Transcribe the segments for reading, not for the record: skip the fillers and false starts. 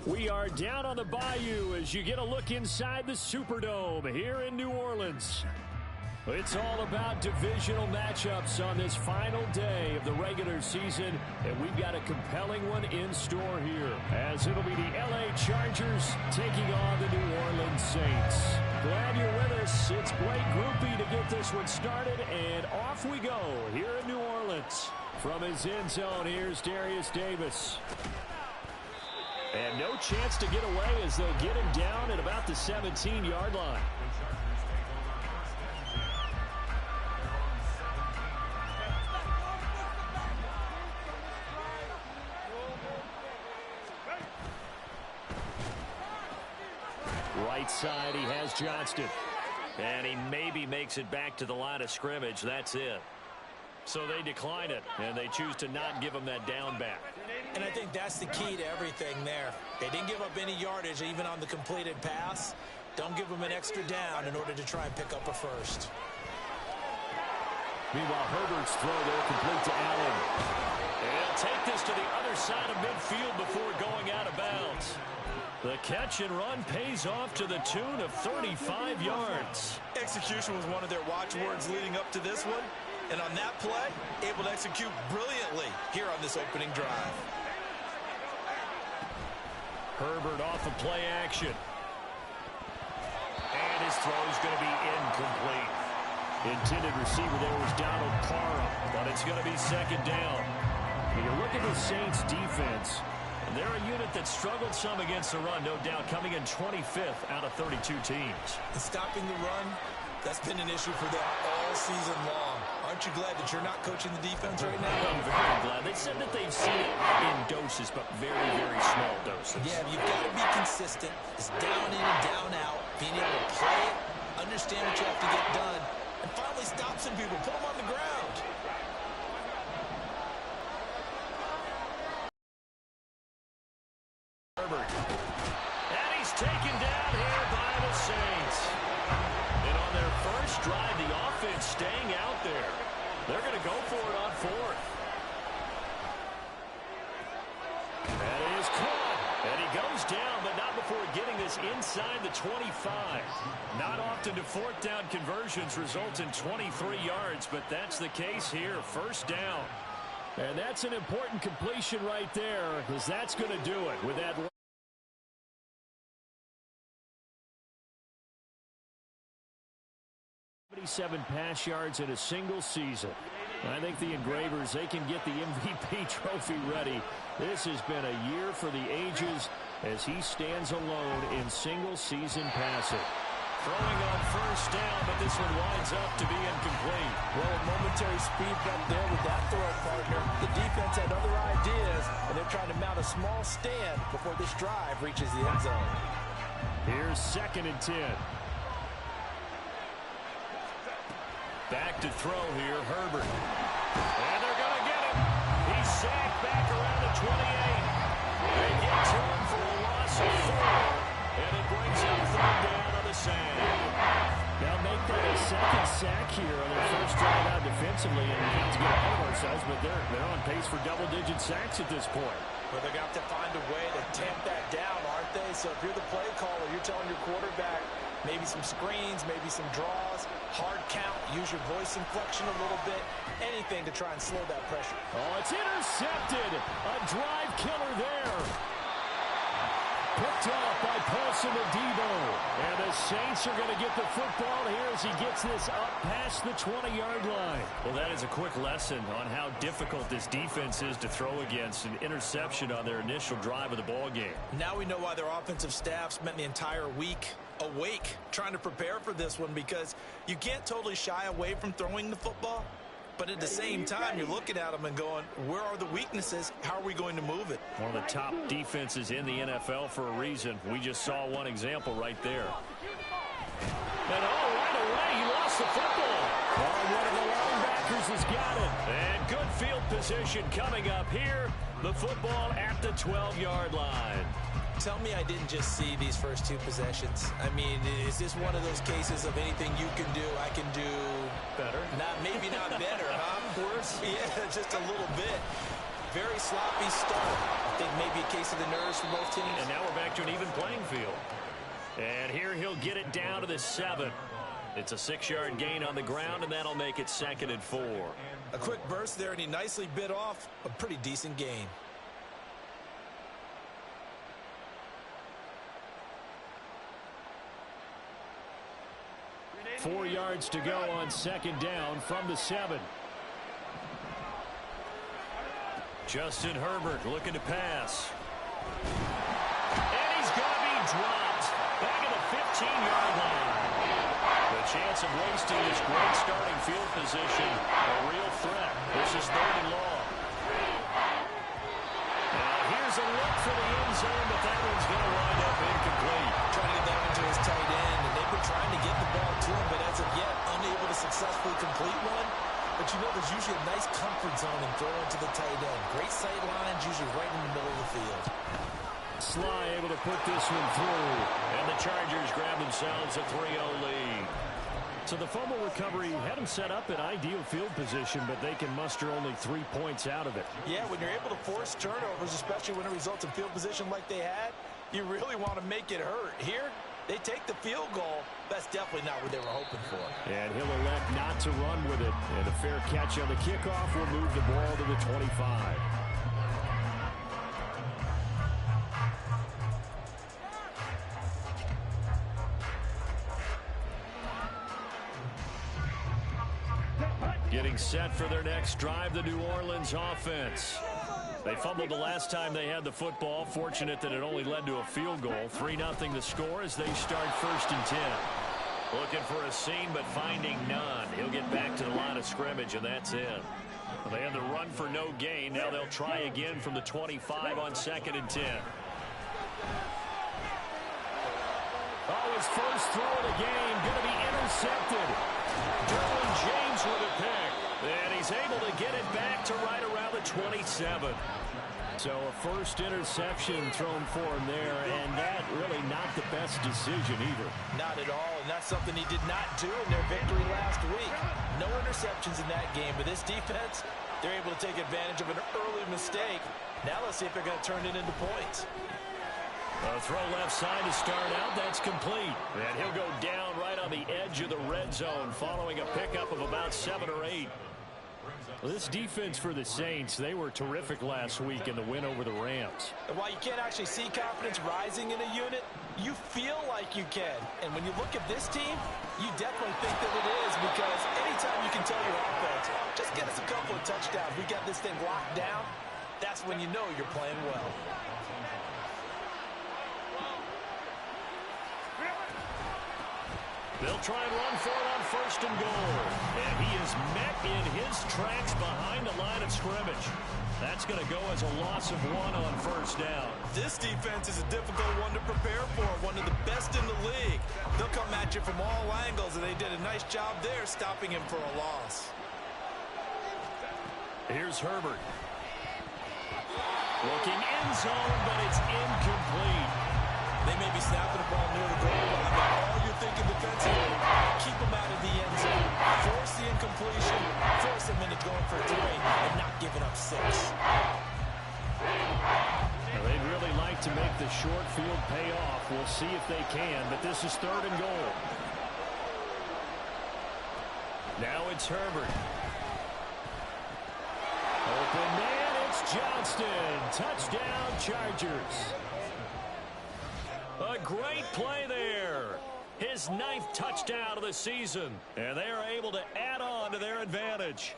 We are down on the Bayou as you get a look inside the Superdome here in New Orleans. It's all about divisional matchups on this final day of the regular season, and we've got a compelling one in store here, as it'll be the LA Chargers taking on the New Orleans Saints. Glad you're with us. It's Blake Grupe to get this one started, and off we go here in New Orleans. From his end zone, here's Darius Davis. And no chance to get away as they'll get him down at about the 17-yard line. Right side, he has Johnston. And he maybe makes it back to the line of scrimmage. That's it. So they decline it, and they choose to not give him that down back. And I think that's the key to everything there. They didn't give up any yardage even on the completed pass. Don't give them an extra down in order to try and pick up a first. Meanwhile, Herbert's throw there complete to Allen. And he'll take this to the other side of midfield before going out of bounds. The catch and run pays off to the tune of 35 yards. Execution was one of their watchwords leading up to this one. And on that play, able to execute brilliantly here on this opening drive. Herbert off of play action. And his throw is going to be incomplete. Intended receiver there was Donald Parham, but it's going to be second down. When you look at the Saints defense, they're a unit that struggled some against the run, no doubt, coming in 25th out of 32 teams. And stopping the run, that's been an issue for them all season long. Aren't you glad that you're not coaching the defense right now? I'm very glad. They said that they've seen it in doses, but very, very small doses. Yeah, you've got to be consistent. It's down in and down out. Being able to play it, understand what you have to get done, and finally stop some people, put them on the ground. Herbert. And he's taken down here by the Saints. And on their first drive, the offense staying out there. They're going to go for it on fourth. That is caught. And he goes down, but not before getting this inside the 25. Not often do fourth down conversions result in 23 yards, but that's the case here. First down. And that's an important completion right there, because that's going to do it with that. 77 pass yards in a single season. I think the Engravers, they can get the MVP trophy ready. This has been a year for the ages as he stands alone in single-season passing. Throwing on first down, but this one winds up to be incomplete. Well, a momentary speed bump there with that throw, partner. The defense had other ideas, and they're trying to mount a small stand before this drive reaches the end zone. Here's 2nd and 10. Back to throw here, Herbert. And they're going to get him. He's sacked back around the 28. They get to him for a loss of 4. And it brings up 3rd down on the sack. Now make that a second sack here on their first drive out defensively. And we have to get ahead of ourselves, but they're on pace for double-digit sacks at this point. Well, they're going to have to find a way to tamp that down, aren't they? So if you're the play caller, you're telling your quarterback, maybe some screens, maybe some draws, hard count, use your voice inflection a little bit, anything to try and slow that pressure. Oh, it's intercepted. A drive killer there. Picked off by Paulson Adebo. And the Saints are going to get the football here as he gets this up past the 20-yard line. Well, that is a quick lesson on how difficult this defense is to throw against. An interception on their initial drive of the ball game. Now we know why their offensive staff spent the entire week awake trying to prepare for this one, because you can't totally shy away from throwing the football. But at the same time, you're looking at them and going, where are the weaknesses? How are we going to move it? One of the top defenses in the NFL for a reason. We just saw one example right there. And right away, he lost the football. One of the linebackers has got it. And good field position coming up here. The football at the 12-yard line. Tell me I didn't just see these first 2 possessions. I mean, is this one of those cases of anything you can do, I can do better? Maybe not better, huh? Worse? Yeah, just a little bit. Very sloppy start. I think maybe a case of the nerves for both teams. And now we're back to an even playing field. And here he'll get it down to the 7. It's a 6-yard gain on the ground, and that'll make it 2nd and 4. A quick burst there, and he nicely bit off a pretty decent gain. Four yards to go on 2nd down from the 7. Justin Herbert looking to pass. And he's going to be dropped. Back at the 15-yard line. The chance of wasting this great starting field position, a real threat. This is 3rd and long. Now here's a look for the end zone, but that one's going to wind up incomplete. Trying to get that one to his tight end, and they've been trying to get the ball to him, but as of yet, unable to successfully complete one. But you know there's usually a nice comfort zone in throwing to the tight end. Great sight lines, usually right in the middle of the field. Sly able to put this one through, and the Chargers grab themselves a 3-0 lead. So the fumble recovery had them set up in ideal field position, but they can muster only 3 points out of it. Yeah, when you're able to force turnovers, especially when it results in field position like they had, you really want to make it hurt. Here, they take the field goal. That's definitely not what they were hoping for. And he'll elect not to run with it. And a fair catch on the kickoff will move the ball to the 25. Getting set for their next drive, the New Orleans offense. They fumbled the last time they had the football. Fortunate that it only led to a field goal. 3-0 the score as they start 1st and 10. Looking for a seam, but finding none. He'll get back to the line of scrimmage, and that's it. They had the run for no gain. Now they'll try again from the 25 on 2nd and 10. Oh, his first throw of the game going to be intercepted. Derwin James with a pick. And he's able to get it back to right around the 27. So a first interception thrown for him there, and that really not the best decision either. Not at all, and that's something he did not do in their victory last week. No interceptions in that game, but this defense, they're able to take advantage of an early mistake. Now let's see if they're going to turn it into points. A throw left side to start out. That's complete. And he'll go down right on the edge of the red zone following a pickup of about 7 or 8. Well, this defense for the Saints, they were terrific last week in the win over the Rams. And while you can't actually see confidence rising in a unit, you feel like you can. And when you look at this team, you definitely think that it is, because anytime you can tell your offense, just get us a couple of touchdowns, we got this thing locked down, that's when you know you're playing well. They'll try and run for it on 1st and goal. And he is met in his tracks behind the line of scrimmage. That's going to go as a loss of 1 on 1st down. This defense is a difficult one to prepare for, one of the best in the league. They'll come at you from all angles, and they did a nice job there stopping him for a loss. Here's Herbert. Looking end zone, but it's incomplete. They may be snapping the ball near the goal line, but all you're thinking defensively, keep them out of the end zone. Force the incompletion, force them into going for 3, and not giving up 6. Now, they'd really like to make the short field pay off. We'll see if they can, but this is 3rd and goal. Now it's Herbert. Open man, it's Johnston. Touchdown, Chargers. A great play there. His 9th touchdown of the season. And they are able to add on to their advantage.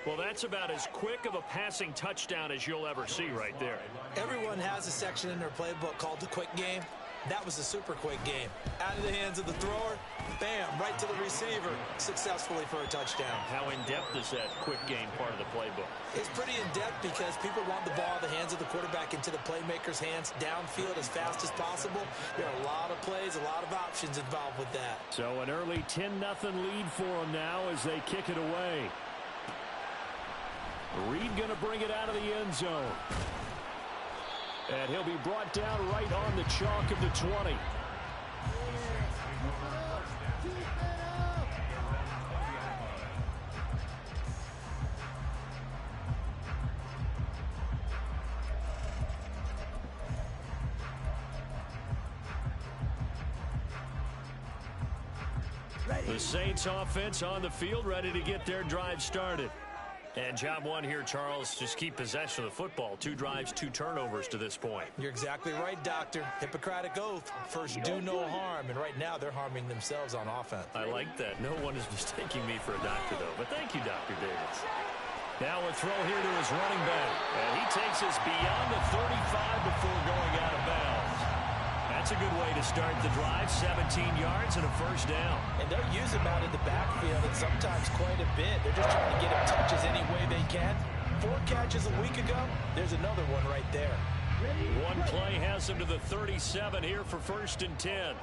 Well, that's about as quick of a passing touchdown as you'll ever see right there. Everyone has a section in their playbook called the quick game. That was a super quick game. Out of the hands of the thrower, bam, right to the receiver, successfully for a touchdown. How in-depth is that quick game part of the playbook? It's pretty in-depth because people want the ball in the hands of the quarterback into the playmaker's hands downfield as fast as possible. There are a lot of plays, a lot of options involved with that. So an early 10-0 lead for them now as they kick it away. Reed going to bring it out of the end zone. And he'll be brought down right on the chalk of the 20. The Saints offense on the field, ready to get their drive started. And job one here, Charles, just keep possession of the football. 2 drives, 2 turnovers to this point. You're exactly right, Doctor. Hippocratic oath. First, do no harm. And right now, they're harming themselves on offense. I like that. No one is mistaking me for a doctor, though. But thank you, Dr. Davis. Now a throw here to his running back. And he takes us beyond the 35 before going out of bounds. That's a good way to start the drive. 17 yards and a first down. And they'll use him out in the backfield, and sometimes quite a bit. They're just trying to get him touches any way they can. 4 catches a week ago. There's another one right there. One play has him to the 37 here for 1st and 10.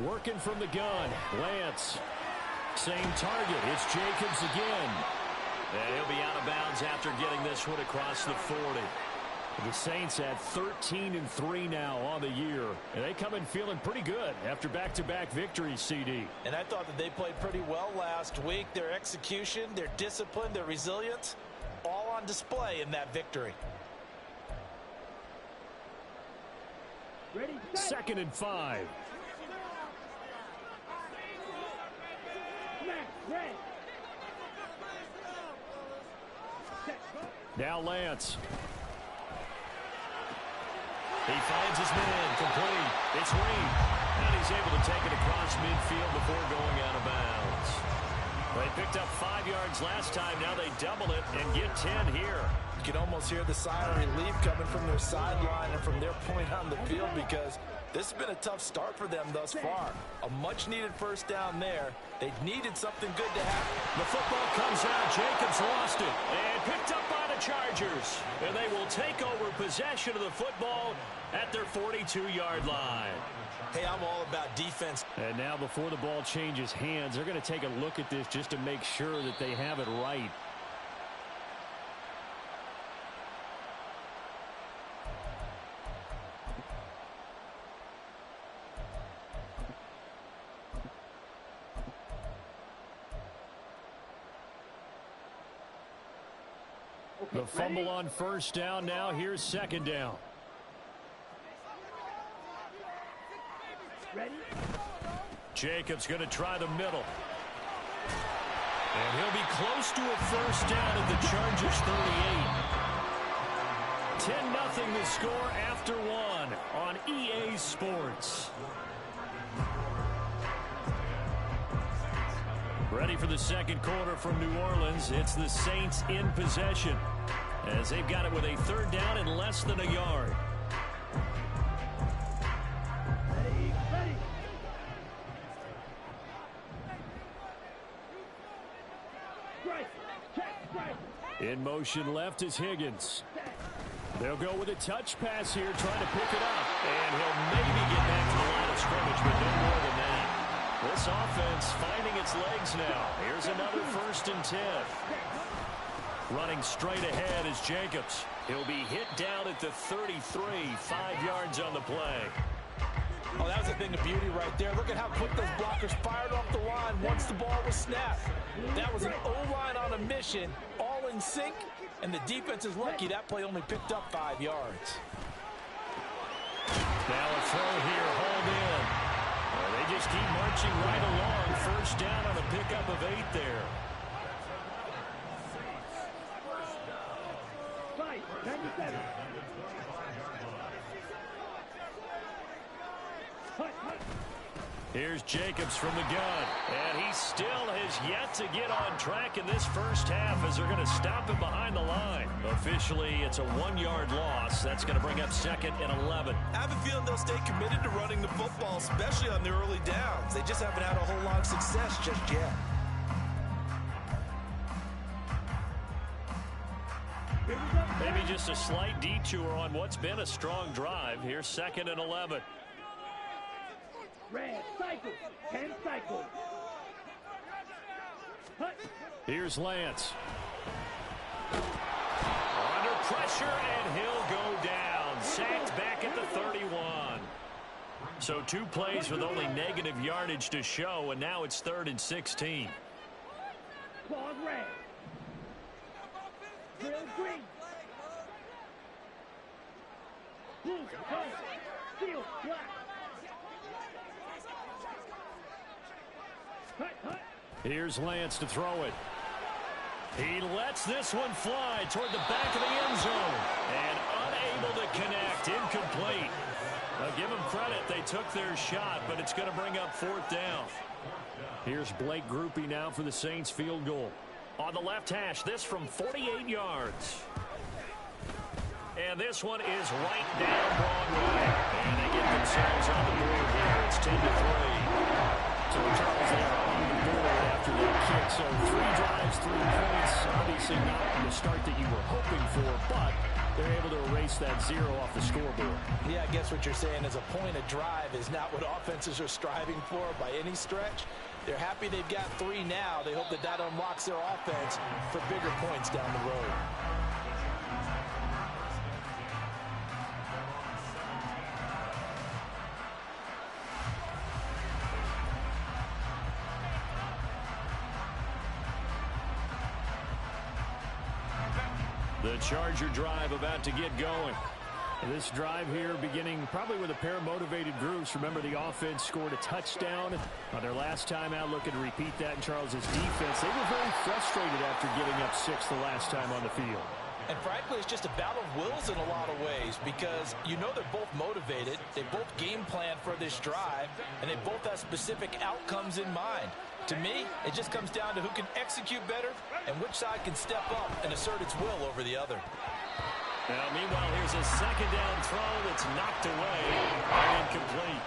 Working from the gun, Lance. Same target, it's Jacobs again. And he'll be out of bounds after getting this one across the 40. The Saints at 13-3 now on the year. And they come in feeling pretty good after back-to-back victories, CD. And I thought that they played pretty well last week. Their execution, their discipline, their resilience, all on display in that victory. 2nd and 5. Now Lance. He finds his man, complete. It's Reed. And he's able to take it across midfield before going out of bounds. They picked up 5 yards last time. Now they double it and get 10 here. You can almost hear the sigh of relief coming from their sideline and from their point on the field, because this has been a tough start for them thus far. A much-needed first down there. They needed something good to happen. The football comes out. Jacobs lost it and picked up by the Chargers. And they will take over possession of the football at their 42-yard line. Hey, I'm all about defense. And now before the ball changes hands, they're going to take a look at this just to make sure that they have it right. The fumble on first down. Now here's 2nd down. Jacobs going to try the middle. And he'll be close to a first down at the Chargers 38. 10-0 the score after 1 on EA Sports. Ready for the second quarter from New Orleans. It's the Saints in possession, as they've got it with a 3rd down and less than a yard. In motion left is Higgins. They'll go with a touch pass here, trying to pick it up. And he'll maybe get back to the line of scrimmage, but no more than that. This offense finding its legs now. Here's another 1st and 10. Running straight ahead is Jacobs. He'll be hit down at the 33, 5 yards on the play. Oh, that was a thing of beauty right there. Look at how quick those blockers fired off the line once the ball was snapped. That was an O-line on a mission, all in sync, and the defense is lucky that play only picked up 5 yards. Now a throw here, hauled in. Well, they just keep marching right along. First down on a pickup of 8 there. Here's Jacobs from the gun, and he still has yet to get on track in this first half, as they're going to stop him behind the line. Officially, it's a 1-yard loss. That's going to bring up 2nd and 11. I have a feeling they'll stay committed to running the football, especially on the early downs. They just haven't had a whole lot of success just yet. Maybe just a slight detour on what's been a strong drive. Here's 2nd and 11. Red, cycle, 10 cycle. Here's Lance. Under pressure, and he'll go down. Sacked back at the 31. So 2 plays with only negative yardage to show, and now it's 3rd and 16. Claws red. Drill green. Blue, color. Steel, black. Hut, hut. Here's Lance to throw it. He lets this one fly toward the back of the end zone. And unable to connect. Incomplete. Give them credit. They took their shot, but it's going to bring up 4th down. Here's Blake Grupe now for the Saints field goal. On the left hash, this from 48 yards. And this one is right down Broadway. And they get themselves on the board here. It's 10-3. So Charles there on the board after that kick. So 3 drives, 3 points. Obviously not the start that you were hoping for, but they're able to erase that 0 off the scoreboard. Yeah, I guess what you're saying is a point of drive is not what offenses are striving for by any stretch. They're happy they've got 3 now. They hope that that unlocks their offense for bigger points down the road. The Charger drive about to get going. This drive here beginning probably with a pair of motivated groups. Remember, the offense scored a touchdown on their last time out. Looking to repeat that in Charles's defense. They were very frustrated after giving up 6 the last time on the field. And frankly, it's just a battle of wills in a lot of ways because you know they're both motivated. They both game plan for this drive, and they both have specific outcomes in mind. To me, it just comes down to who can execute better and which side can step up and assert its will over the other. Now, meanwhile, here's a 2nd down throw that's knocked away and incomplete.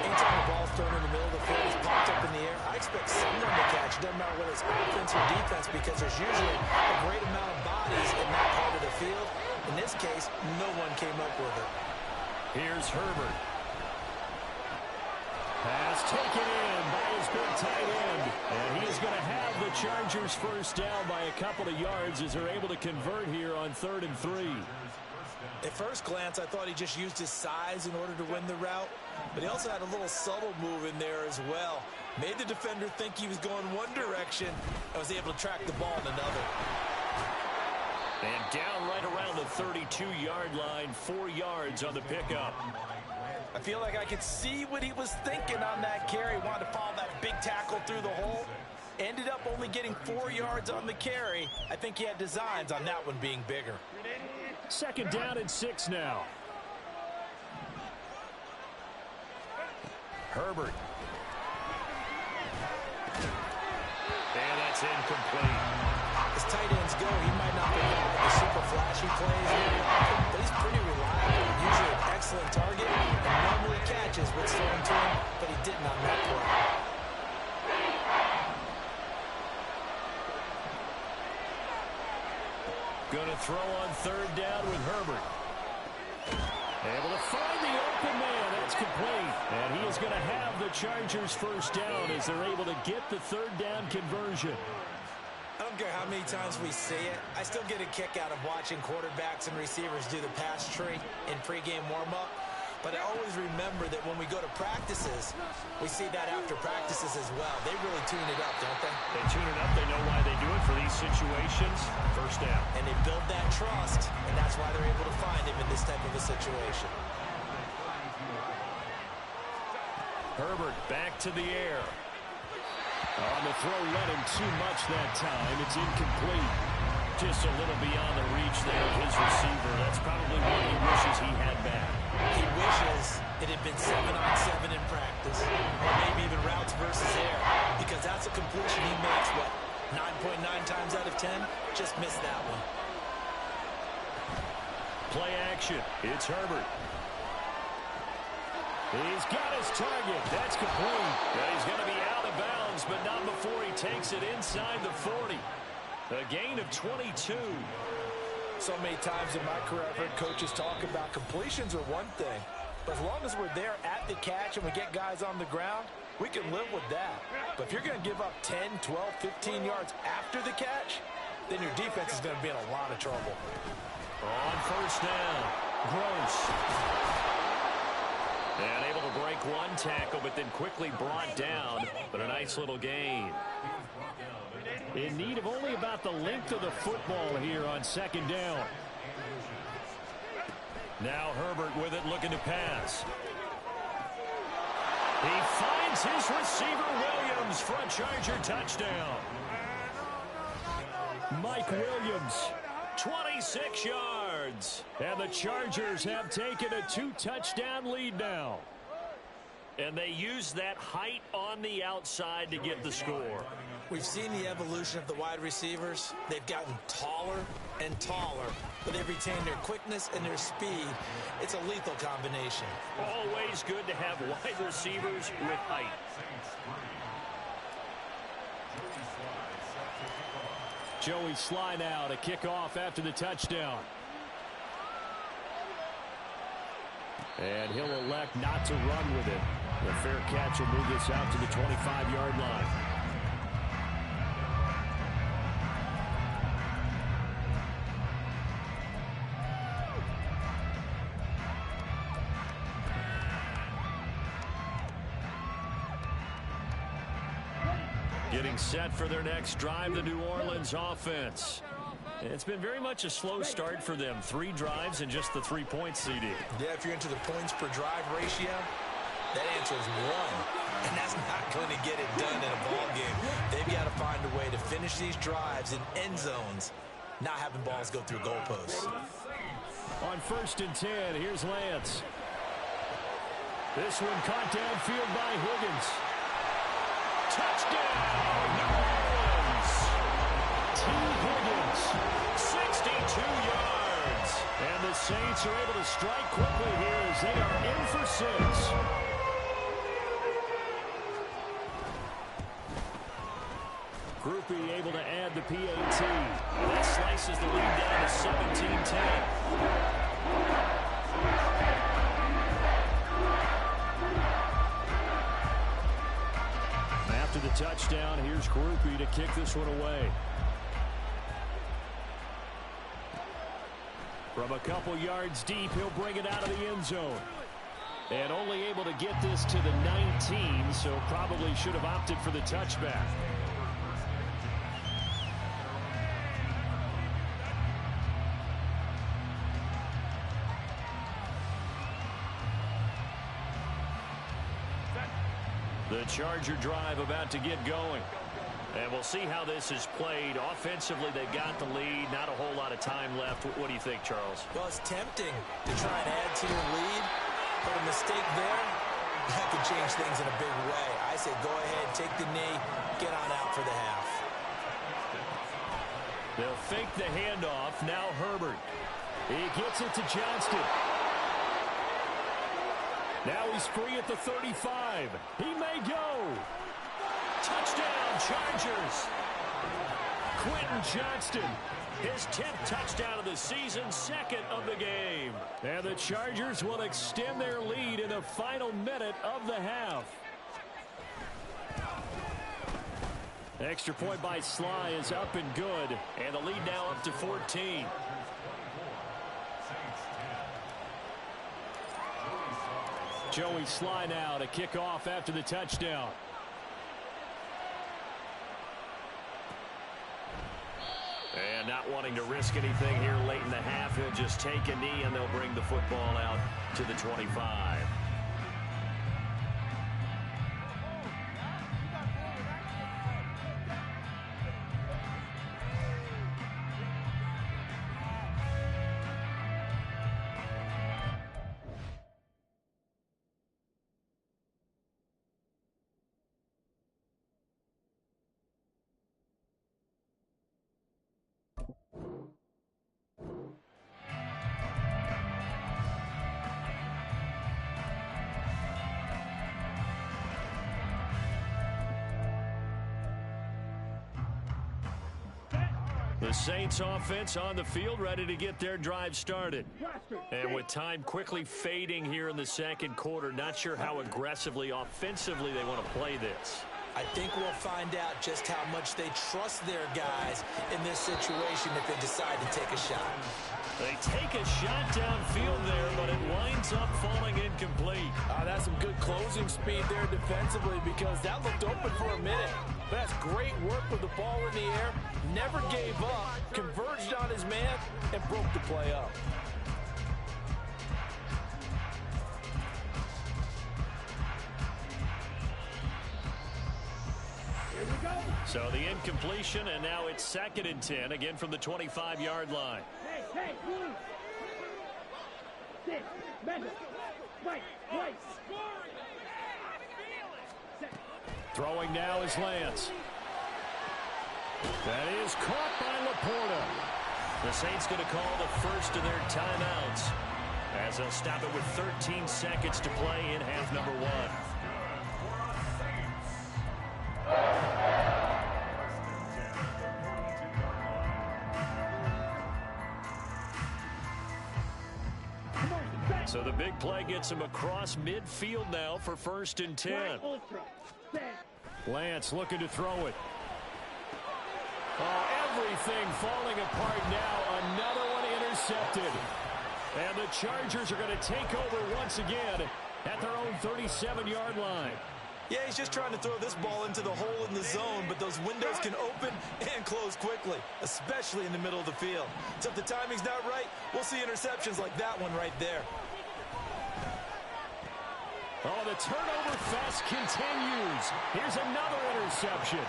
Anytime the ball's thrown in the middle of the field, it's popped up in the air, I expect someone to catch. It doesn't matter whether it's offense or defense because there's usually a great amount of bodies in that part of the field. In this case, no one came up with it. Here's Herbert. Pass taken in by his big tight end. And he is going to have the Chargers 1st down by a couple of yards as they're able to convert here on 3rd and 3. At first glance, I thought he just used his size in order to win the route, but he also had a little subtle move in there as well. Made the defender think he was going one direction and was able to track the ball in another. And down right around the 32-yard line, 4 yards on the pickup. I feel like I could see what he was thinking on that carry. Wanted to follow that big tackle through the hole. Ended up only getting 4 yards on the carry. I think he had designs on that one being bigger. 2nd down and 6 now. Herbert. And that's incomplete. As tight ends go, he might not provide the super flashy plays very often, but he's pretty reliable. Usually an excellent target, and normally catches what's thrown to him, but he didn't on that play. Going to throw on 3rd down with Herbert. Able to find the open man. That's complete. And he is going to have the Chargers 1st down as they're able to get the 3rd down conversion. I don't care how many times we see it. I still get a kick out of watching quarterbacks and receivers do the pass tree in pregame warm-up. But I always remember that when we go to practices, we see that after practices as well. They really tune it up, don't they? They tune it up. They know why they do it for these situations. 1st down. And they build that trust, and that's why they're able to find him in this type of a situation. Herbert back to the air. On the throw, let him too much that time. It's incomplete. Just a little beyond the reach there of his receiver. That's probably what he wishes he had back. He wishes it had been 7-on-7 in practice, or maybe even routes versus air, because that's a completion he makes, what, 9.9 times out of 10? Just missed that one. Play action. It's Herbert. He's got his target. That's complete. And he's going to be out of bounds, but not before he takes it inside the 40. A gain of 22. So many times in my career, I've heard coaches talk about completions are one thing. But as long as we're there at the catch and we get guys on the ground, we can live with that. But if you're going to give up 10, 12, 15 yards after the catch, then your defense is going to be in a lot of trouble. On 1st down, Gross. And able to break one tackle, but then quickly brought down. But a nice little gain. In need of only about the length of the football here on second down. Now Herbert with it, looking to pass. He finds his receiver Williams for a Charger touchdown. Mike Williams, 26 yards. And the Chargers have taken a 2-touchdown lead now. And they use that height on the outside to get the score. We've seen the evolution of the wide receivers. They've gotten taller and taller, but they've retained their quickness and their speed. It's a lethal combination. Always good to have wide receivers with height. Joey Sly now to kick off after the touchdown. And he'll elect not to run with it. The fair catch will move this out to the 25-yard line. Getting set for their next drive, the New Orleans offense. It's been very much a slow start for them. 3 drives and just the 3 points, CD. Yeah, if you're into the points per drive ratio, that answer is 1. And that's not going to get it done in a ball game. They've got to find a way to finish these drives in end zones, not having balls go through goalposts. On 1st and 10, here's Lance. This one caught downfield by Higgins. Touchdown, New Orleans. T. Higgins, 62 yards. And the Saints are able to strike quickly here as they are in for 6. Groupie able to add the PAT. And that slices the lead down to 17-10. After the touchdown, here's Groupie to kick this one away. From a couple yards deep, he'll bring it out of the end zone. And only able to get this to the 19, so probably should have opted for the touchback. The Charger drive about to get going. And we'll see how this is played. Offensively, they've got the lead. Not a whole lot of time left. What do you think, Charles? Well, it's tempting to try and add to your lead, but a mistake there, that could change things in a big way. I say go ahead, take the knee, get on out for the half. They'll fake the handoff. Now Herbert. He gets it to Johnston. Now he's free at the 35. He may go. Touchdown, Chargers. Quentin Johnston, his 10th touchdown of the season, 2nd of the game. And the Chargers will extend their lead in the final minute of the half. Extra point by Sly is up and good. And the lead now up to 14. Joey Sly now to kick off after the touchdown. And not wanting to risk anything here late in the half, he'll just take a knee and they'll bring the football out to the 25. The Saints offense on the field, ready to get their drive started. And with time quickly fading here in the second quarter, not sure how aggressively, offensively they want to play this. I think we'll find out just how much they trust their guys in this situation if they decide to take a shot. They take a shot downfield there, but it winds up falling incomplete. That's some good closing speed there defensively because that looked open for a minute. But that's great work with the ball in the air. Never gave up, converged on his man, and broke the play up. So the incompletion, and now it's 2nd and 10, again from the 25-yard line. Hey, move. Sit, measure, fight, right. Throwing now is Lance. That is caught by Laporta. The Saints going to call the first of their timeouts as they'll stop it with 13 seconds to play in half number 1. So the big play gets him across midfield now for 1st and 10. Lance looking to throw it. Oh, everything falling apart now. Another one intercepted. And the Chargers are going to take over once again at their own 37-yard line. Yeah, he's just trying to throw this ball into the hole in the zone, but those windows can open and close quickly, especially in the middle of the field. So if the timing's not right, we'll see interceptions like that one right there. Oh, the turnover fest continues. Here's another interception.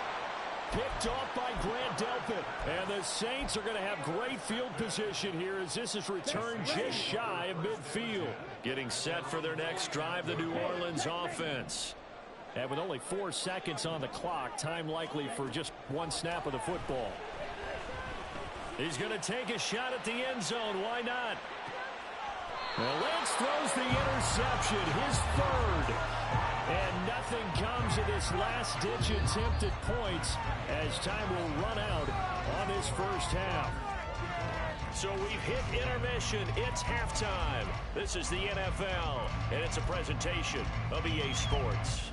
Picked off by Grant Delpit. And the Saints are going to have great field position here as this is returned just shy of midfield. Getting set for their next drive, the New Orleans offense. And with only 4 seconds on the clock, time likely for just one snap of the football. He's going to take a shot at the end zone. Why not? Well, Lance throws the interception, his 3rd. And nothing comes of this last-ditch attempt at points as time will run out on this first half. So we've hit intermission. It's halftime. This is the NFL, and it's a presentation of EA Sports.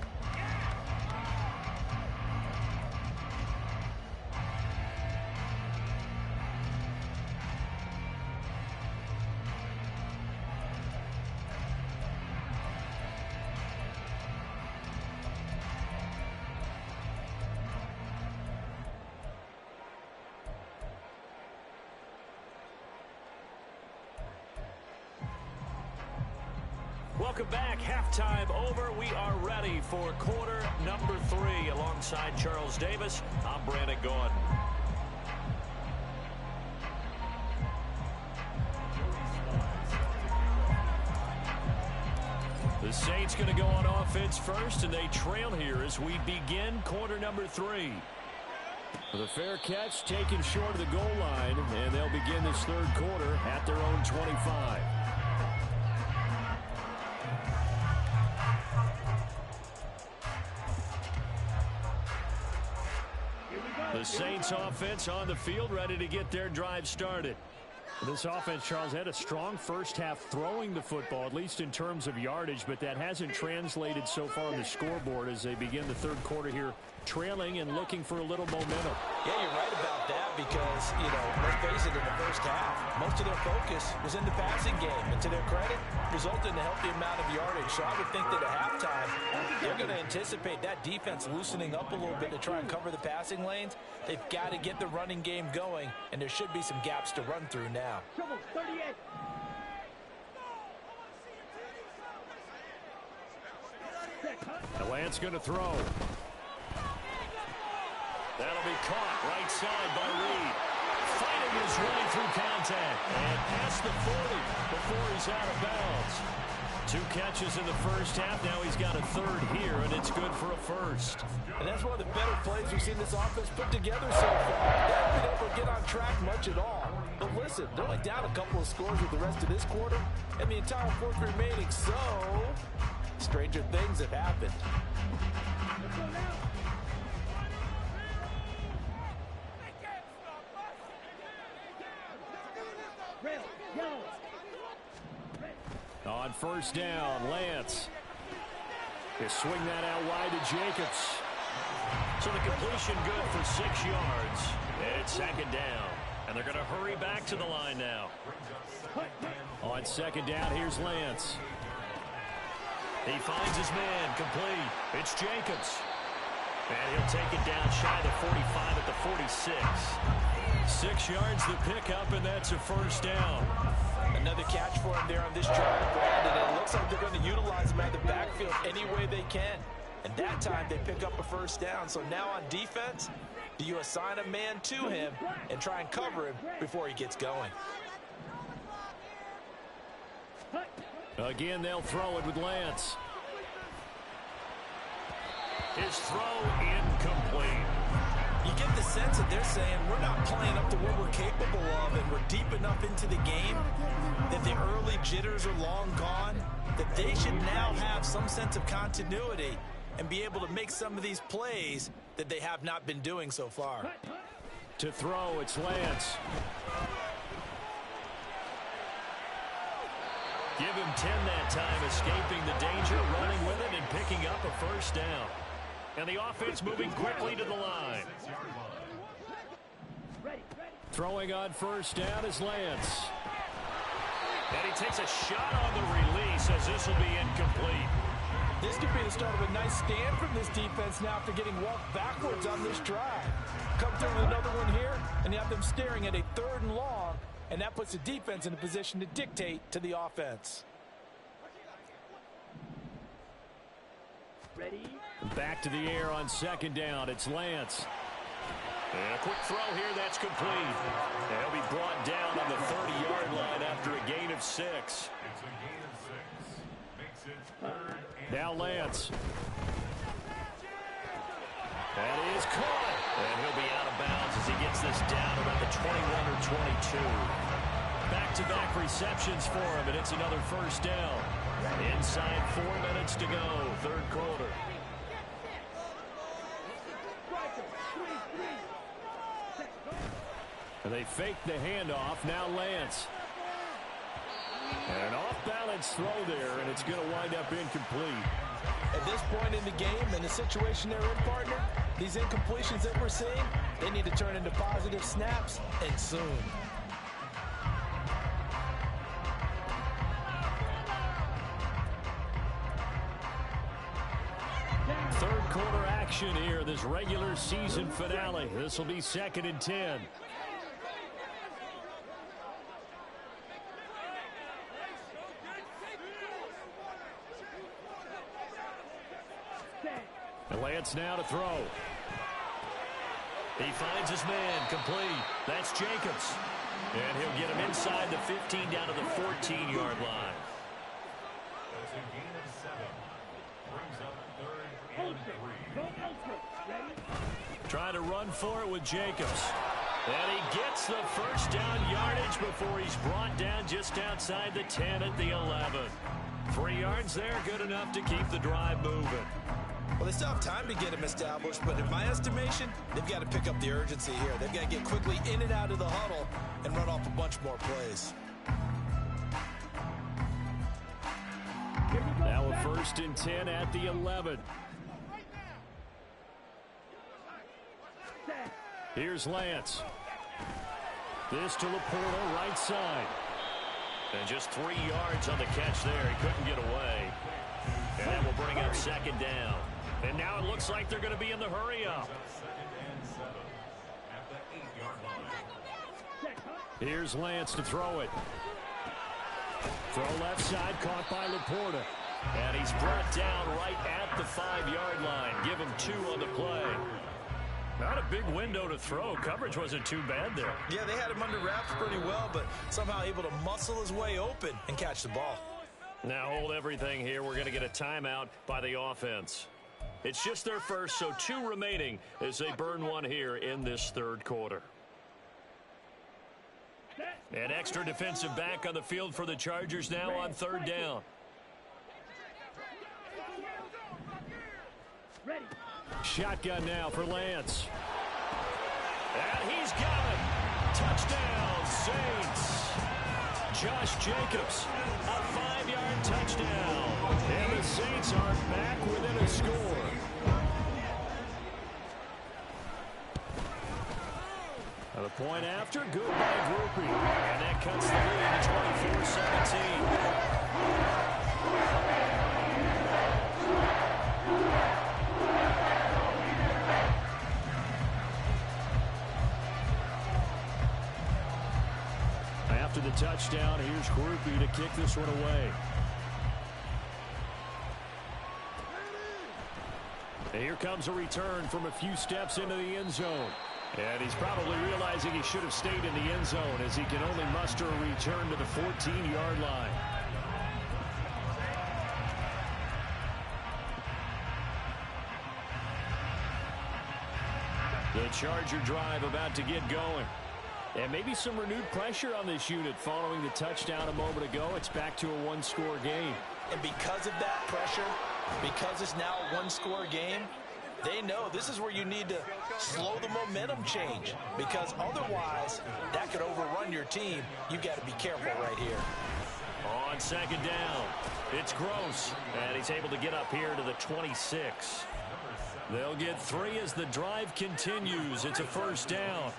Welcome back. Halftime over. We are ready for quarter number 3. Alongside Charles Davis, I'm Brandon Gaudin. The Saints going to go on offense first, and they trail here as we begin quarter number 3. With a fair catch taken short of the goal line, and they'll begin this 3rd quarter at their own 25. The Saints offense on the field, ready to get their drive started. This offense, Charles, had a strong first half throwing the football, at least in terms of yardage, but that hasn't translated so far on the scoreboard as they begin the 3rd quarter here, trailing and looking for a little momentum. Yeah, you're right about that because, let's face it, in the first half, most of their focus was in the passing game. And to their credit, resulted in a healthy amount of yardage. So I would think that at halftime, they're going to anticipate that defense loosening up a little bit to try and cover the passing lanes. They've got to get the running game going, and there should be some gaps to run through now. Trouble, 38. The Lance going to throw. That'll be caught right side by Reed. Fighting his way through contact and past the 40 before he's out of bounds. 2 catches in the first half. Now he's got a 3rd here, and it's good for a 1st. And that's one of the better plays we've seen this offense put together so far. They haven't been able to get on track much at all. But listen, they're only down a couple of scores with the rest of this quarter, and the entire 4th remaining. So, stranger things have happened. Let's go now. Red, yellow. On first down, Lance. They swing that out wide to Jacobs. So the completion good for 6 yards. And it's second down. And they're going to hurry back to the line now. On second down, here's Lance. He finds his man, complete. It's Jacobs. And he'll take it down shy of the 45 at the 46. 6 yards the pickup, and that's a first down. Another catch for him there on this drive, Brandon. And it looks like they're going to utilize him at the backfield any way they can. And that time they pick up a first down. So now on defense, do you assign a man to him and try and cover him before he gets going? Again, they'll throw it with Lance. His throw incomplete. You get the sense that they're saying we're not playing up to what we're capable of, and we're deep enough into the game that the early jitters are long gone, that they should now have some sense of continuity and be able to make some of these plays that they have not been doing so far. To throw, it's Lance. Give him 10 that time, escaping the danger, running with it, and picking up a first down. And the offense moving quickly to the line. Throwing on first down is Lance. And he takes a shot on the release as this will be incomplete. This could be the start of a nice stand from this defense now after getting walked backwards on this drive. Come through with another one here, and you have them staring at a 3rd and long, and that puts the defense in a position to dictate to the offense. Ready? Back to the air on second down. It's Lance. And a quick throw here, that's complete. They'll be brought down on the 30-yard line after a gain of 6. Now Lance. That is caught. And he'll be out of bounds as he gets this down around the 21 or 22. Back-to-back receptions for him, and it's another first down. Inside 4 minutes to go, 3rd quarter. And they fake the handoff. Now Lance. And an off-balance throw there, and it's going to wind up incomplete. At this point in the game and the situation they're in, partner, these incompletions that we're seeing, they need to turn into positive snaps, and soon. Third quarter action here, this regular season finale. This will be 2nd and 10. Lance now to throw. He finds his man, complete. That's Jacobs. And he'll get him inside the 15 down to the 14-yard line. Trying to run for it with Jacobs. And he gets the first down yardage before he's brought down just outside the 10 at the 11. 3 yards there, good enough to keep the drive moving. Well, they still have time to get him established, but in my estimation, they've got to pick up the urgency here. They've got to get quickly in and out of the huddle and run off a bunch more plays. Now a 1st and 10 at the 11. Here's Lance. This to Laporta, right side. And just 3 yards on the catch there. He couldn't get away. And that will bring up 2nd down. And now it looks like they're going to be in the hurry-up. Here's Lance to throw it. Throw left side, caught by Laporta. And he's brought down right at the 5-yard line. Give him 2 on the play. Not a big window to throw. Coverage wasn't too bad there. Yeah, they had him under wraps pretty well, but somehow able to muscle his way open and catch the ball. Now hold everything here. We're going to get a timeout by the offense. It's just their first, so 2 remaining as they burn 1 here in this 3rd quarter. An extra defensive back on the field for the Chargers now on 3rd down. Shotgun now for Lance. And he's got it. Touchdown, Saints. Josh Jacobs, a 5-yard touchdown. And the Saints are back within a score. Point after, good by Grupe. And that cuts the lead to 24-17. After the touchdown, here's Grupe to kick this one away. Here comes a return from a few steps into the end zone. And he's probably realizing he should have stayed in the end zone as he can only muster a return to the 14-yard line. The Charger drive about to get going. And maybe some renewed pressure on this unit following the touchdown a moment ago. It's back to a one-score game. And because of that pressure, because it's now a one-score game, they know this is where you need to slow the momentum change, because otherwise that could overrun your team. You got to be careful right here. On second down, it's Gross, and he's able to get up here to the 26. They'll get 3 as the drive continues. It's a first down.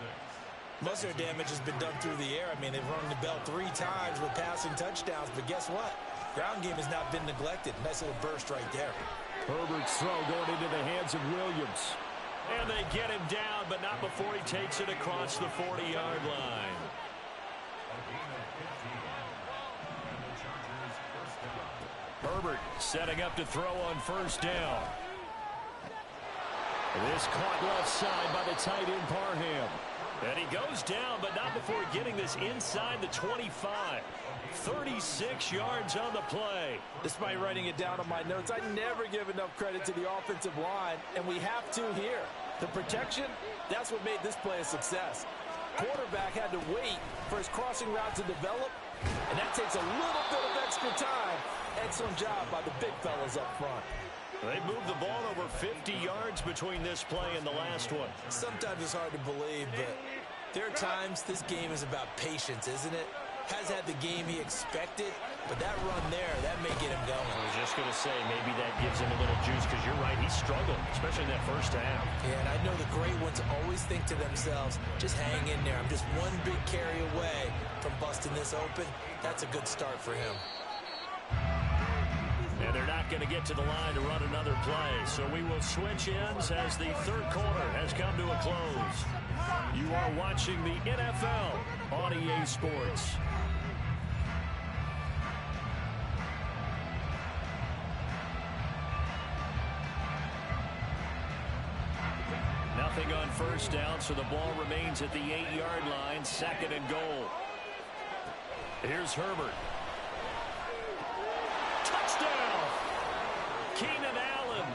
Most of their damage has been done through the air. I mean, they've rung the bell 3 times with passing touchdowns, but guess what? Ground game has not been neglected. Nice little burst right there. Herbert's throw going into the hands of Williams. And they get him down, but not before he takes it across the 40-yard line. Herbert setting up to throw on first down. This caught left side by the tight end Parham. And he goes down, but not before getting this inside the 25. 36 yards on the play. Despite writing it down on my notes, I never give enough credit to the offensive line, and we have to here. The protection, that's what made this play a success. Quarterback had to wait for his crossing route to develop, and that takes a little bit of extra time. Excellent job by the big fellas up front. They moved the ball over 50 yards between this play and the last one. Sometimes it's hard to believe, but there are times this game is about patience, isn't it? Has had the game he expected, but that run there, that may get him going. I was just going to say, maybe that gives him a little juice, because you're right, he struggled, especially in that first half. Yeah, and I know the great ones always think to themselves, just hang in there. I'm just one big carry away from busting this open. That's a good start for him. And they're not going to get to the line to run another play. So we will switch ends as the third quarter has come to a close. You are watching the NFL on EA Sports. Nothing on first down, so the ball remains at the 8-yard line, second and goal. Here's Herbert. Touchdown! Keenan Allen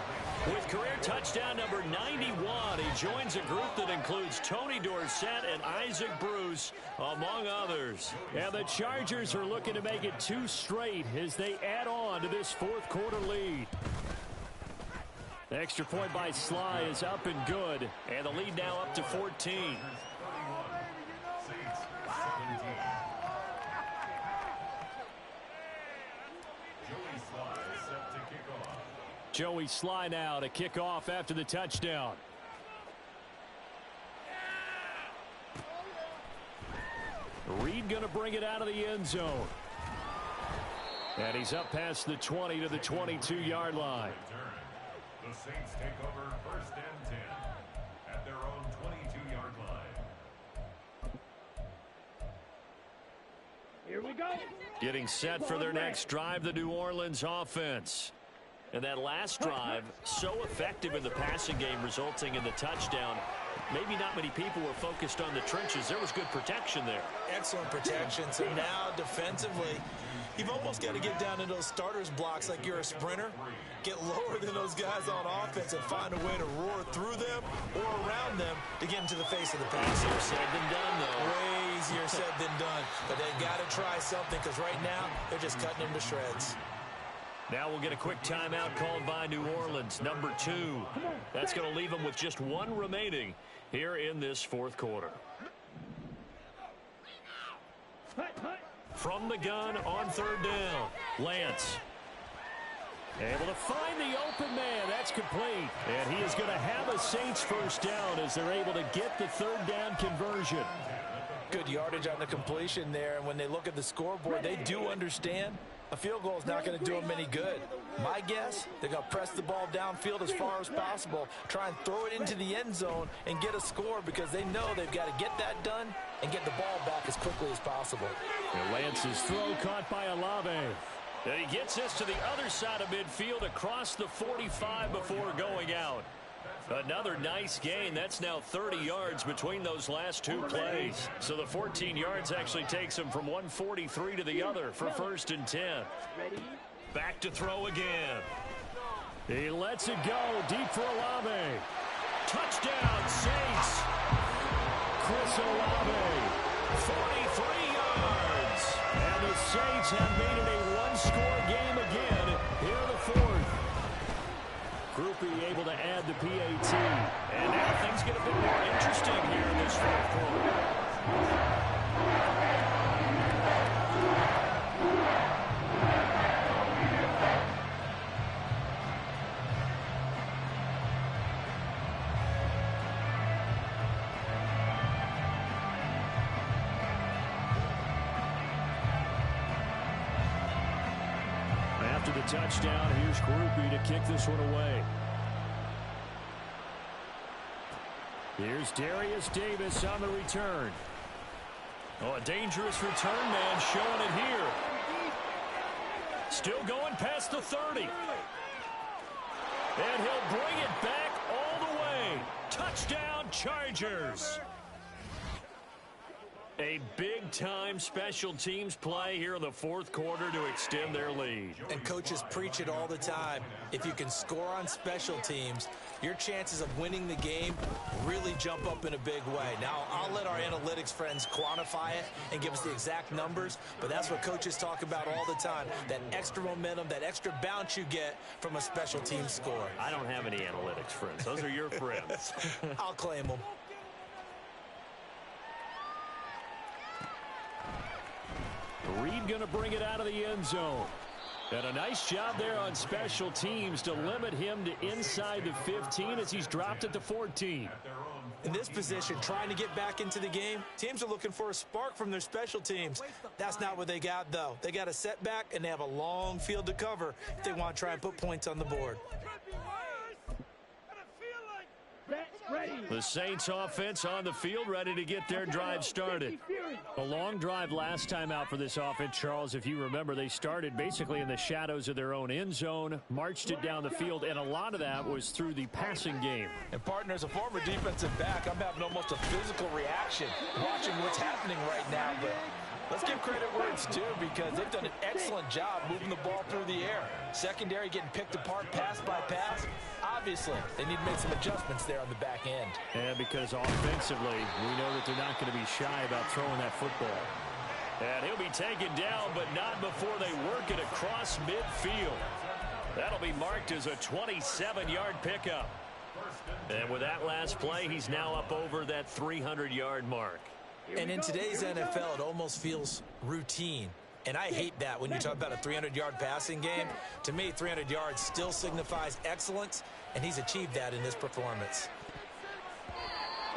with career touchdown number 91. He joins a group that includes Tony Dorsett and Isaac Bruce, among others. And the Chargers are looking to make it 2 straight as they add on to this fourth quarter lead. The extra point by Sly is up and good, and the lead now up to 14. Joey Sly now to kick off after the touchdown. Reed going to bring it out of the end zone. And he's up past the 20 to the 22-yard line. The Saints take over first and 10 at their own 22-yard line. Here we go. Getting set for their next drive, the New Orleans offense. And that last drive, so effective in the passing game, resulting in the touchdown. Maybe not many people were focused on the trenches. There was good protection there. Excellent protection. So now defensively, you've almost got to get down into those starters blocks like you're a sprinter. Get lower than those guys on offense and find a way to roar through them or around them to get into the face of the pass. Easier said than done, though. Way easier said than done. But they've got to try something, because right now they're just cutting him to shreds. Now we'll get a quick timeout called by New Orleans, number 2. That's going to leave them with just 1 remaining here in this fourth quarter. From the gun on third down, Lance. Able to find the open man. That's complete. And he is going to have a Saints first down as they're able to get the third down conversion. Good yardage on the completion there, and when they look at the scoreboard, they do understand a field goal is not going to do them any good. My guess, they're going to press the ball downfield as far as possible, try and throw it into the end zone and get a score because they know they've got to get that done and get the ball back as quickly as possible. Lance's throw caught by Olave. And he gets this to the other side of midfield across the 45 before going out. Another nice gain. That's now 30 yards between those last two plays. So the 14 yards actually takes him from 143 to the other for 1st and 10. Back to throw again. He lets it go deep for Olave. Touchdown, Saints. Chris Olave, 43 yards. And the Saints have made it a one-score game again here in the 4th. Groupie able to add the PAT. And now things get a bit more interesting here in this 4th quarter. After the touchdown, here's Groupie to kick this one away. Here's Darius Davis on the return. Oh, a dangerous return man showing it here. Still going past the 30. And he'll bring it back all the way. Touchdown, Chargers. A big-time special teams play here in the 4th quarter to extend their lead. And coaches preach it all the time. If you can score on special teams, your chances of winning the game really jump up in a big way. Now, I'll let our analytics friends quantify it and give us the exact numbers, but that's what coaches talk about all the time, that extra momentum, that extra bounce you get from a special team score. I don't have any analytics friends. Those are your friends. I'll claim them. Reed going to bring it out of the end zone. And a nice job there on special teams to limit him to inside the 15 as he's dropped at the 14. In this position, trying to get back into the game, teams are looking for a spark from their special teams. That's not what they got, though. They got a setback, and they have a long field to cover if they want to try and put points on the board. The Saints offense on the field, ready to get their drive started. A long drive last time out for this offense, Charles. If you remember, they started basically in the shadows of their own end zone, marched it down the field, and a lot of that was through the passing game. And partner, as a former defensive back, I'm having almost a physical reaction watching what's happening right now. But let's give credit where it's due because they've done an excellent job moving the ball through the air. Secondary getting picked apart pass by pass. Obviously, they need to make some adjustments there on the back end. And because offensively, we know that they're not going to be shy about throwing that football. And he'll be taken down, but not before they work it across midfield. That'll be marked as a 27-yard pickup. And with that last play, he's now up over that 300-yard mark. And in today's NFL, it almost feels routine. And I hate that when you talk about a 300-yard passing game. To me, 300 yards still signifies excellence, and he's achieved that in this performance.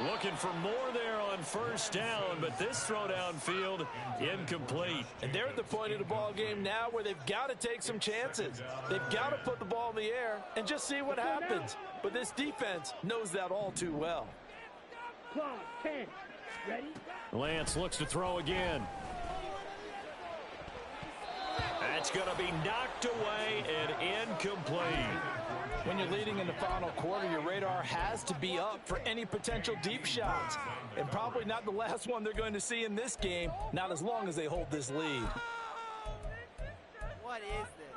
Looking for more there on first down, but this throw downfield incomplete. And they're at the point of the ball game now where they've got to take some chances. They've got to put the ball in the air and just see what happens. But this defense knows that all too well. 10. Ready? Lance looks to throw again. That's going to be knocked away and incomplete. When you're leading in the final quarter, your radar has to be up for any potential deep shots. And probably not the last one they're going to see in this game, not as long as they hold this lead. What is this?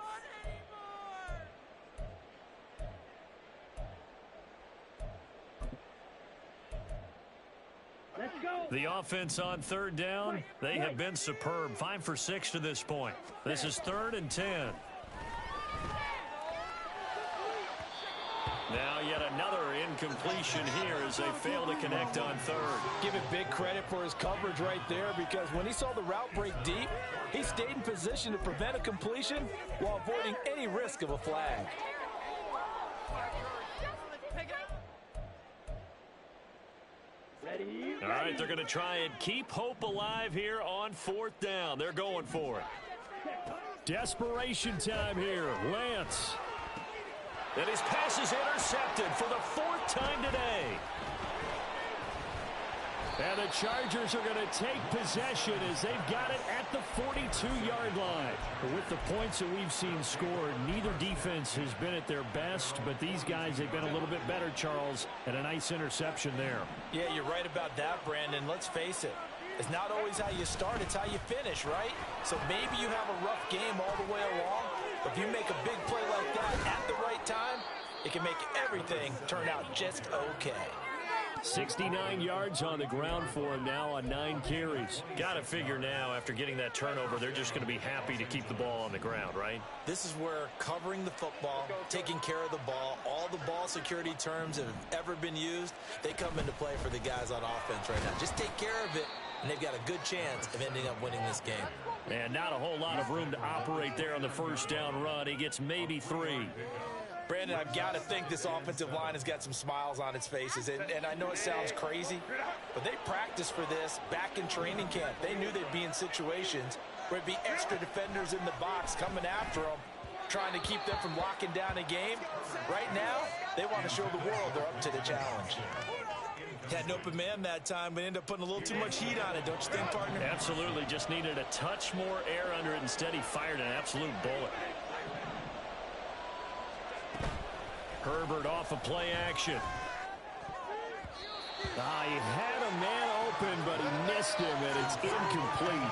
Let's go. The offense on third down, they have been superb. 5 for 6 to this point. This is 3rd and 10. Now yet another incompletion here as they fail to connect on third. Give it big credit for his coverage right there because when he saw the route break deep, he stayed in position to prevent a completion while avoiding any risk of a flag. Ready? All right, right, they're going to try and keep hope alive here on 4th down. They're going for it. Desperation time here. Lance. And his pass is intercepted for the 4th time today. And the Chargers are going to take possession as they've got it at the 42-yard line. With the points that we've seen scored, neither defense has been at their best, but these guys, they've been a little bit better, Charles, and a nice interception there. Yeah, you're right about that, Brandon. Let's face it. It's not always how you start, it's how you finish, right? So maybe you have a rough game all the way along, but if you make a big play like that at the right time, it can make everything turn out just okay. 69 yards on the ground for him now on 9 carries. Got to figure now, after getting that turnover, they're just going to be happy to keep the ball on the ground, right? This is where covering the football, taking care of the ball, all the ball security terms that have ever been used, they come into play for the guys on offense right now. Just take care of it, and they've got a good chance of ending up winning this game. And not a whole lot of room to operate there on the first down run. He gets maybe 3. Brandon, I've got to think this offensive line has got some smiles on its faces. And I know it sounds crazy, but they practiced for this back in training camp. They knew they'd be in situations where it'd be extra defenders in the box coming after them, trying to keep them from locking down a game. Right now, they want to show the world they're up to the challenge. Had an open man that time, but ended up putting a little too much heat on it, don't you think, partner? Absolutely. Just needed a touch more air under it. Instead, he fired an absolute bullet. Herbert off of play action. He had a man open, but he missed him, and it's incomplete.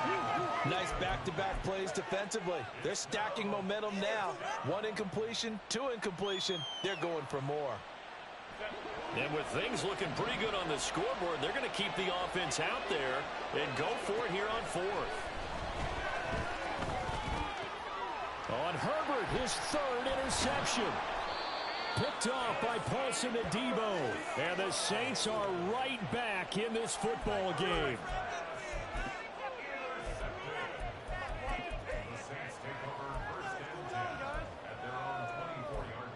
Nice back-to-back plays defensively. They're stacking momentum now. 1 incompletion, 2 incompletion. They're going for more. And with things looking pretty good on the scoreboard, they're going to keep the offense out there and go for it here on 4th. On Herbert, his 3rd interception. Picked off by Paulson Adebo. And the Saints are right back in this football game. The Saints take over 1st and 10 at their own 24-yard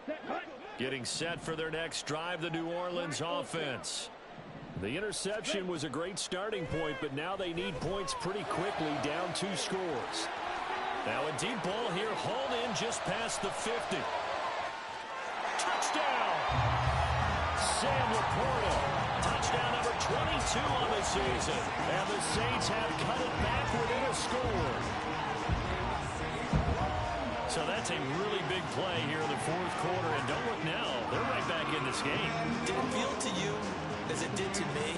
line. Getting set for their next drive, the New Orleans offense. The interception was a great starting point, but now they need points pretty quickly, down 2 scores. Now a deep ball here, hauled in just past the 50. Touchdown! Sam Laporta. Touchdown number 22 on the season. And the Saints have cut it back within a score. So that's a really big play here in the 4th quarter. And don't look now, they're right back in this game. Did it feel to you, as it did to me,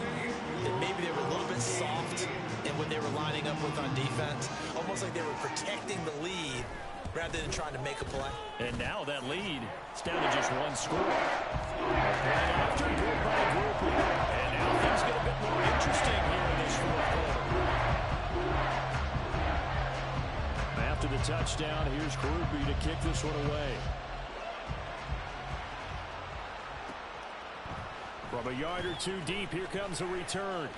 that maybe they were a little bit soft in what they were lining up with on defense? Almost like they were protecting the lead rather than trying to make a play. And now that lead is down to just 1 score. Right after, good by Groupie. And now things get a bit more interesting here in this 4th quarter. After the touchdown, here's Groupie to kick this one away. From a yard or 2 deep, here comes a return.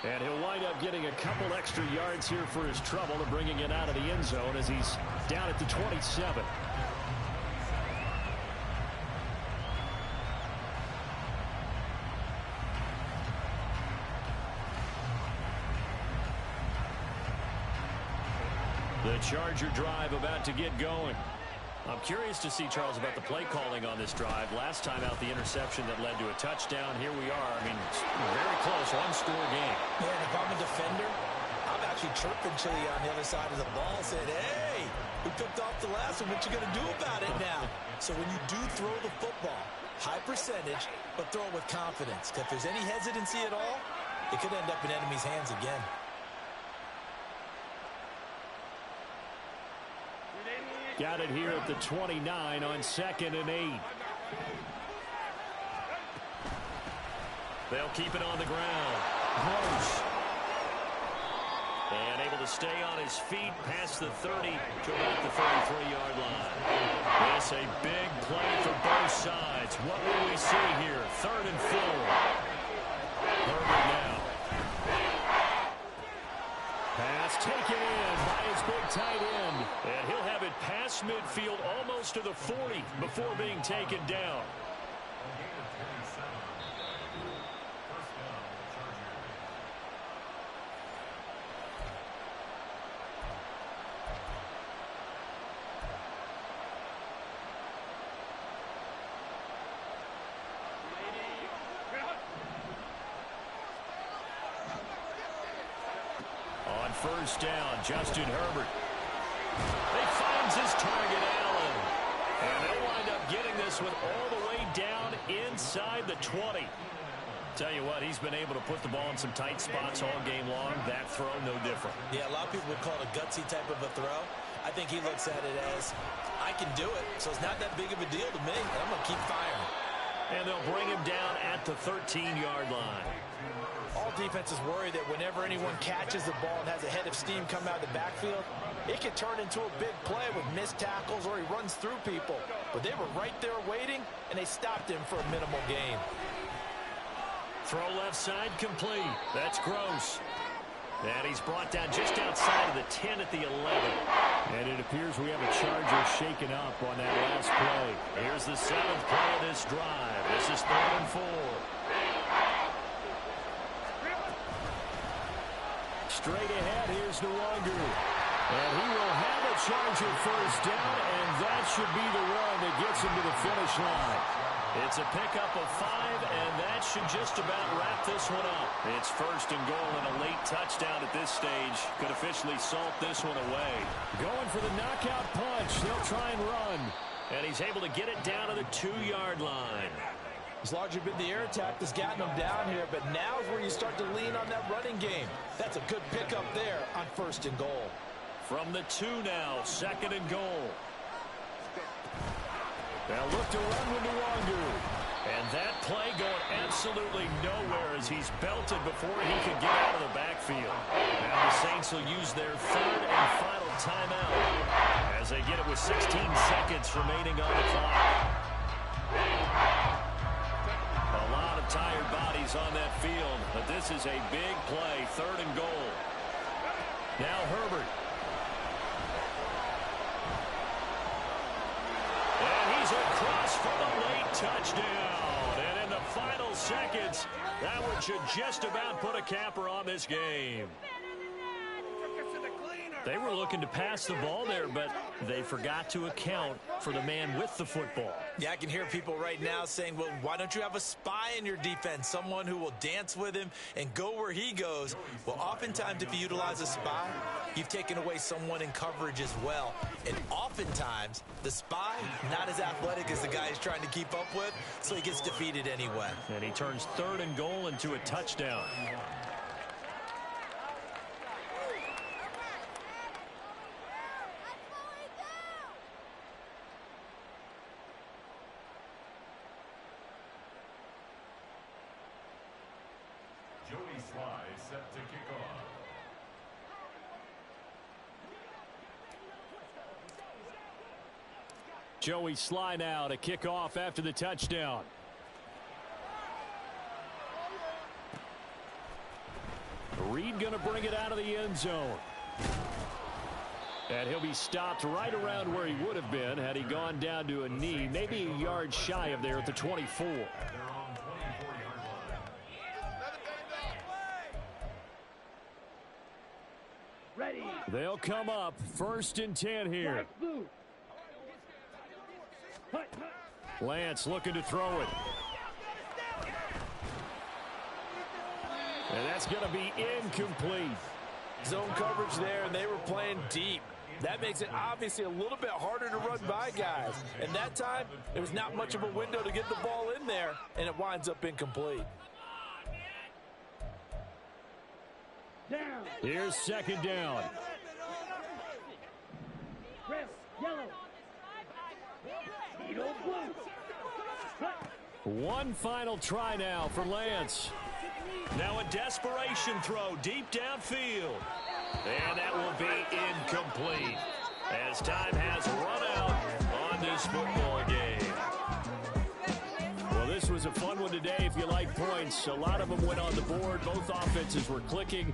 And he'll wind up getting a couple extra yards here for his trouble and bringing it out of the end zone as he's down at the 27. The Charger drive about to get going. I'm curious to see, Charles, about the play calling on this drive. Last time out, the interception that led to a touchdown. Here we are. I mean, it's very close, 1-score game. Yeah, and if I'm a defender, I'm actually chirping Chili on the other side of the ball, saying, hey, we picked off the last one. What you going to do about it now? So when you do throw the football, high percentage, but throw it with confidence. Because if there's any hesitancy at all, it could end up in enemy's hands again. Got it here at the 29 on 2nd and 8. They'll keep it on the ground. Gross. And able to stay on his feet past the 30 to about the 33-yard line. This a big play for both sides. What will we see here? 3rd and 4. Herbert now. Pass taken in by his big tight end. And he'll have it past midfield almost to the 40 before being taken down. First down, Justin Herbert. He finds his target, Allen. And they'll wind up getting this one all the way down inside the 20. Tell you what, he's been able to put the ball in some tight spots all game long. That throw, no different. Yeah, a lot of people would call it a gutsy type of a throw. I think he looks at it as, I can do it, so it's not that big of a deal to me. I'm going to keep firing. And they'll bring him down at the 13-yard line. All defenses worry that whenever anyone catches the ball and has a head of steam come out of the backfield, it can turn into a big play with missed tackles or he runs through people. But they were right there waiting, and they stopped him for a minimal gain. Throw left side complete. That's Gross. And he's brought down just outside of the 10 at the 11. And it appears we have a Charger shaken up on that last play. Here's the 7th play of this drive. This is 3rd and 4. Straight ahead, here's Nwangu. And he will have a Charger first down, and that should be the run that gets him to the finish line. It's a pickup of 5, and that should just about wrap this one up. It's 1st and goal, and a late touchdown at this stage could officially salt this one away. Going for the knockout punch. They'll try and run. And he's able to get it down to the 2-yard line. It's largely been the air attack that's gotten them down here, but now is where you start to lean on that running game. That's a good pickup there on 1st and goal. From the 2 now, 2nd and goal. They'll look to run with Nwangu. And that play going absolutely nowhere as he's belted before he could get out of the backfield. Now the Saints will use their 3rd and final timeout as they get it with 16 seconds remaining on the clock. A lot of tired bodies on that field, but this is a big play, 3rd and goal. Now Herbert. And he's across for the late touchdown. And in the final seconds, that one should just about put a capper on this game. They were looking to pass the ball there, but they forgot to account for the man with the football. Yeah, I can hear people right now saying, well, why don't you have a spy in your defense, someone who will dance with him and go where he goes? Well, oftentimes if you utilize a spy, you've taken away someone in coverage as well. And oftentimes, the spy, not as athletic as the guy he's trying to keep up with, so he gets defeated anyway. And he turns 3rd and goal into a touchdown. Joey Sly set to kick off. Joey Sly now to kick off after the touchdown. Reed going to bring it out of the end zone. And he'll be stopped right around where he would have been had he gone down to a knee, maybe a yard shy of there at the 24. At their own 24-yard line. Ready. They'll come up 1st and 10 here. Blue. Lance looking to throw it. And that's going to be incomplete. Zone coverage there, and they were playing deep. That makes it obviously a little bit harder to run by guys. And that time, there was not much of a window to get the ball in there, and it winds up incomplete. Down. Here's 2nd down. Red. Yellow. Eagle blue. One final try now for Lance. Now a desperation throw deep downfield. And that will be incomplete as time has run out on this football game. Well, this was a fun one today if you like points. A lot of them went on the board. Both offenses were clicking.